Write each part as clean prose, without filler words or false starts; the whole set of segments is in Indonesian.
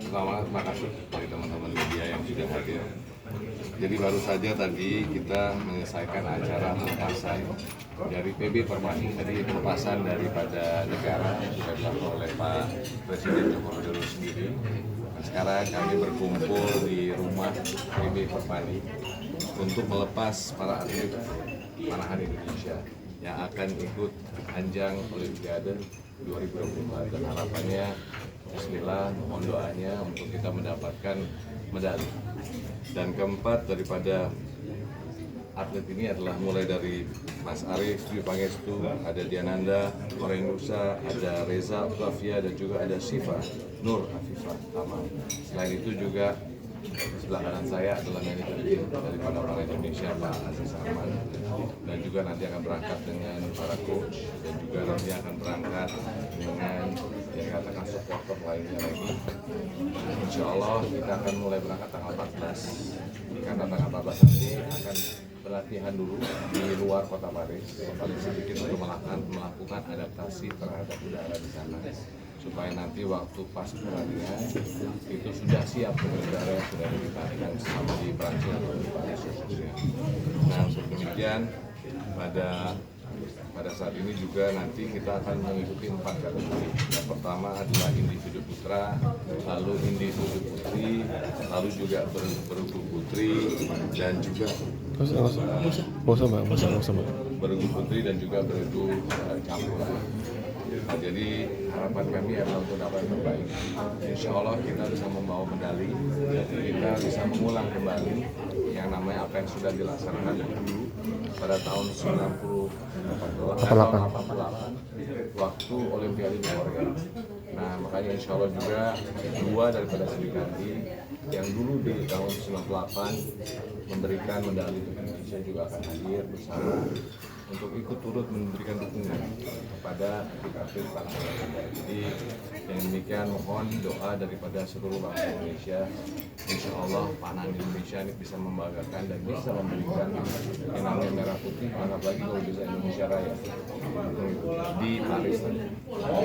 Terima kasih dari teman-teman media yang sudah hadir. Jadi baru saja tadi kita menyelesaikan acara pelepasan dari PB Permani. Tadi pelepasan daripada negara yang sudah dilakukan oleh Pak Presiden Joko Widodo sendiri. Dan sekarang kami berkumpul di rumah PB Permani untuk melepas para atlet panahan Indonesia yang akan ikut ajang Olimpiade 2024 dan harapannya bismillah mohon doanya untuk kita mendapatkan medali. Dan keempat daripada atlet ini adalah mulai dari Mas Arief Dwi Pangestu, ada Diananda Orengusa, ada Reza Flavia, dan juga ada Syifa Nur Afifah Amal. Selain itu juga sebelah kanan saya adalah manajer tim daripada para Indonesia Pak Aziz Arman, dan juga nanti akan berangkat dengan para coach, dan juga nanti akan berangkat dengan yang katakan supporter lainnya lagi. Insya Allah kita akan mulai berangkat tanggal 14, karena tanggal 14 nanti akan berlatihan dulu di luar kota Paris, yang paling sedikit untuk melakukan adaptasi terhadap udara di sana, supaya nanti waktu pas pertandingan itu sudah siap dengan udara yang sudah ditandingkan sama di Prancis atau di Paris khususnya. Nah, untuk demikian pada saat ini juga nanti kita akan mengikuti 4 kategori. Yang pertama adalah individu putra, lalu individu putri, lalu juga bergu putri, dan juga bergu putri dan juga bergu campuran. Nah, jadi harapan kami adalah untuk dapat yang terbaik. Insya Allah kita bisa membawa medali, kita bisa mengulang kembali yang namanya apa yang sudah dilaksanakan dulu pada tahun 88 waktu Olimpiade di Korea. Nah, makanya insya Allah juga dua daripada Sri Kandi yang dulu di tahun 98 memberikan medali untuk Indonesia juga akan hadir bersama untuk ikut turut memberikan dukungan kepada atlet bangsa Indonesia. Jadi yang demikian mohon doa daripada seluruh bangsa Indonesia. Insya Allah panahan Indonesia ini bisa membanggakan dan bisa memberikan yang namanya merah putih, apalagi kalau bisa Indonesia Raya di Paris.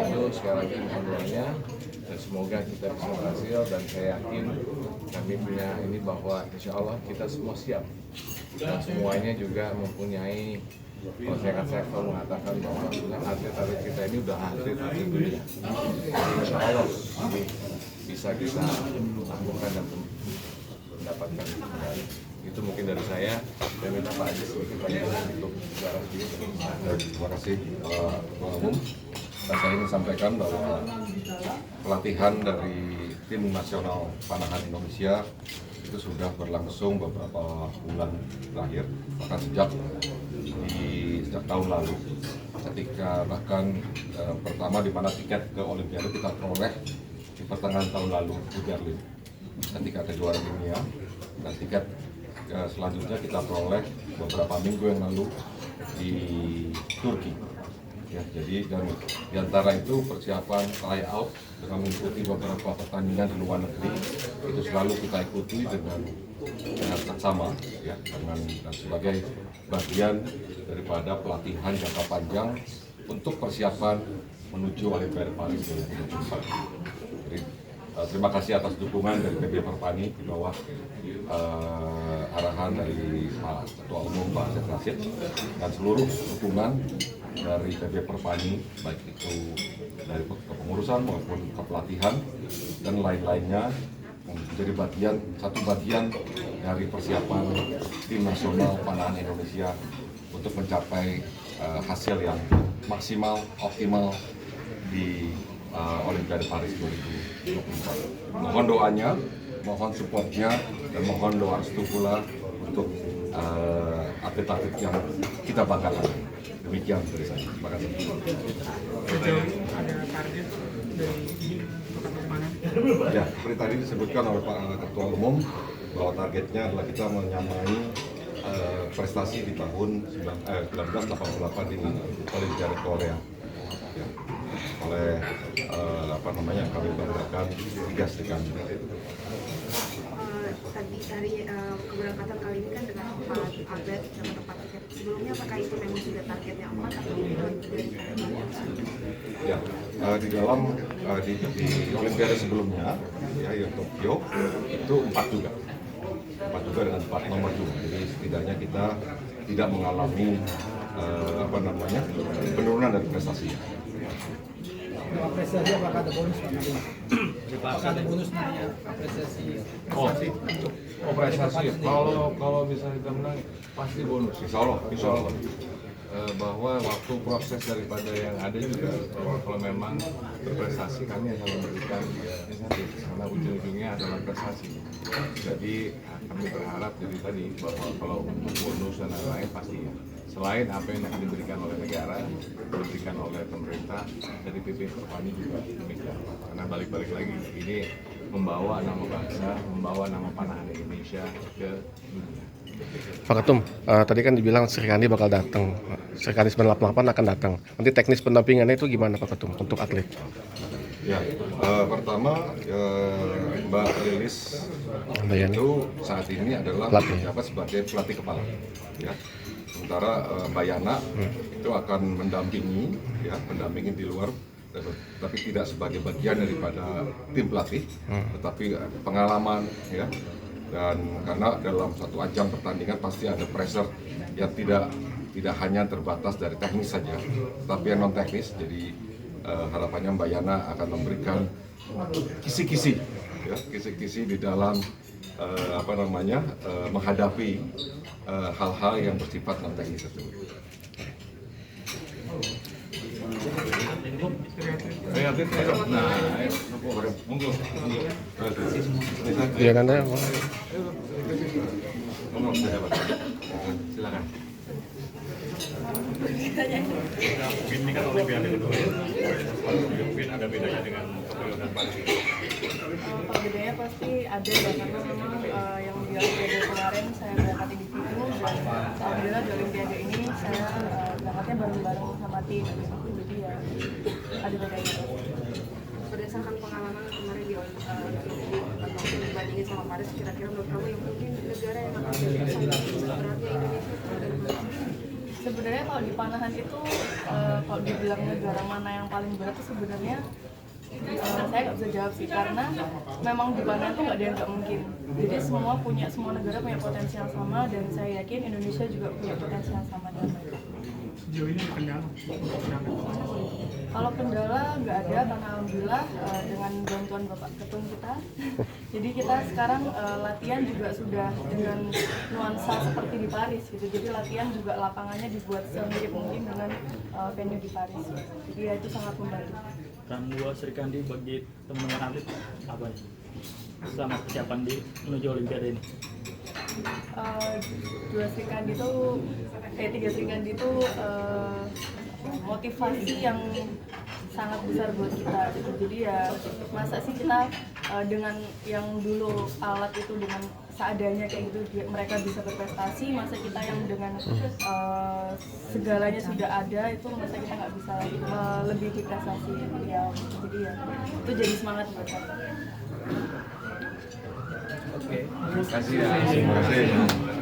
Itu sekali lagi mohon doanya dan semoga kita bisa berhasil, dan saya yakin kami punya ini bahwa insya Allah kita semua siap dan semuanya juga mempunyai. Kalau saya selalu mengatakan bahwa atlet-atlet kita ini udah atlet dunia. Insya Allah ini bisa kita lakukan dan mendapatkan medali. Itu mungkin dari saya. Saya minta Pak Aziz sedikit banyak untuk bicara sedikit. Terima kasih Ketua Umum. Saya ingin sampaikan bahwa pelatihan dari tim nasional panahan Indonesia itu sudah berlangsung beberapa bulan terakhir, bahkan sejak tahun lalu, ketika bahkan pertama di mana tiket ke Olimpiade kita peroleh di pertengahan tahun lalu di Berlin ketika kejuaraan dunia, dan tiket selanjutnya kita peroleh beberapa minggu yang lalu di Turki. Ya, jadi dan di antara itu persiapan tryout dengan mengikuti beberapa pertandingan di luar negeri itu selalu kita ikuti dengan seksama, ya, dan sebagai bagian daripada pelatihan jangka panjang untuk persiapan menuju Olimpiade Paris 2024. Jadi, terima kasih atas dukungan dari PB Perpani di bawah arahan dari Pak Ketua Umum Pak Aziz Rashid, dan seluruh dukungan dari PB Perpani, baik itu dari kepengurusan maupun kepelatihan dan lain-lainnya, menjadi satu bagian dari persiapan tim nasional panahan Indonesia untuk mencapai hasil yang maksimal, optimal di Olimpiade Paris 2024. Mohon doanya, mohon supportnya, dan mohon doa restu pula untuk atlet-atlet yang kita banggakan. Demikian dari saya. Terima kasih. Ada target dari mana? Ya, seperti tadi disebutkan oleh Pak Ketua Umum bahwa targetnya adalah kita menyamai prestasi di tahun 1988 di Olimpiade Korea. Ya, oleh kami banggakan 3 Sri Kandi. tadi hari keberangkatan kali ini kan dengan 4 atlet dapat 4 tiket. Sebelumnya apakah itu memang sudah targetnya 4 atau dari Ya, di dalam di Olimpiade sebelumnya ya yang Tokyo itu 4 juga dengan 4 nomor juga. Jadi setidaknya kita tidak mengalami penurunan dari prestasi. Apresiasi apakah ada bonus Pak? Apakah ada bonus namanya apresiasi prestasi untuk prestasi. Kalau misalnya kita menang pasti bonus. Insya Allah. Bahwa waktu proses daripada yang ada juga kalau memang berprestasi kami akan memberikan insentif karena ujung-ujungnya adalah prestasi. Jadi kami berharap dari tadi bahwa kalau untuk bonus dan lain-lain pasti ya. Selain apa yang akan diberikan oleh negara, diberikan oleh pemerintah, dari PP Perpani juga demikian. Karena balik-balik lagi ini membawa nama bangsa, membawa nama panahan Indonesia ke dunia. Pak Ketum, tadi kan dibilang Sri Kandi bakal datang, Sri Kandi 988 akan datang. Nanti teknis pendampingannya itu gimana Pak Ketum untuk atlet? Ya, pertama Mbak Lilis itu saat ini adalah menjabat sebagai pelatih kepala. Ya. Sementara Mbak Yana itu akan mendampingi di luar, tapi tidak sebagai bagian daripada tim pelatih, tetapi pengalaman ya. Dan karena dalam satu ajang pertandingan pasti ada pressure yang tidak hanya terbatas dari teknis saja, tapi yang non teknis. Jadi harapannya Mbak Yana akan memberikan kisi-kisi di dalam menghadapi hal-hal yang bersifat non teknis itu. Monggo. Iya kan ya? Silakan. Mungkin ini kan Olimpiade kedua, mungkin ada bedanya dengan Tokyo dan Paris. Kalau bedanya pasti ada ya, karena memang yang di Olimpiade kemarin saya berangkat di situ dan alhamdulillah di Olimpiade ini saya berangkatnya bareng-bareng sama tim, jadi ya ada bedanya. berdasarkan pengalaman kemarin di dibandingin sama Paris, kira-kira menurut kamu yang mungkin negara yang akan jadi beratnya Indonesia? Sebenarnya kalau di panahan itu kalau dibilang negara mana yang paling berat itu sebenarnya saya nggak bisa jawab sih, karena memang di panahan itu nggak ada yang nggak mungkin. Jadi semua negara punya potensi yang sama, dan saya yakin Indonesia juga punya potensi yang sama dengan mereka. sejauh ini kendala? Kalau kendala nggak ada, karena alhamdulillah dengan bantuan Bapak Ketum kita, jadi kita sekarang latihan juga sudah dengan nuansa seperti di Paris gitu. Jadi latihan juga lapangannya dibuat semirip mungkin dengan venue di Paris. Jadi ya itu sangat membantu. Kan dua Sri Kandi bagi teman-teman atlet apa ya? Selama persiapan di menuju Olimpiade ini. Tiga Sri Kandi itu motivasi yang sangat besar buat kita gitu. Jadi ya masa sih kita dengan yang dulu alat itu dengan seadanya kayak gitu mereka bisa berprestasi, masa kita yang dengan segalanya sudah ada itu masa kita nggak bisa lebih prestasi ya. Jadi ya itu jadi semangat buat saya. Oke. Terima kasih ya.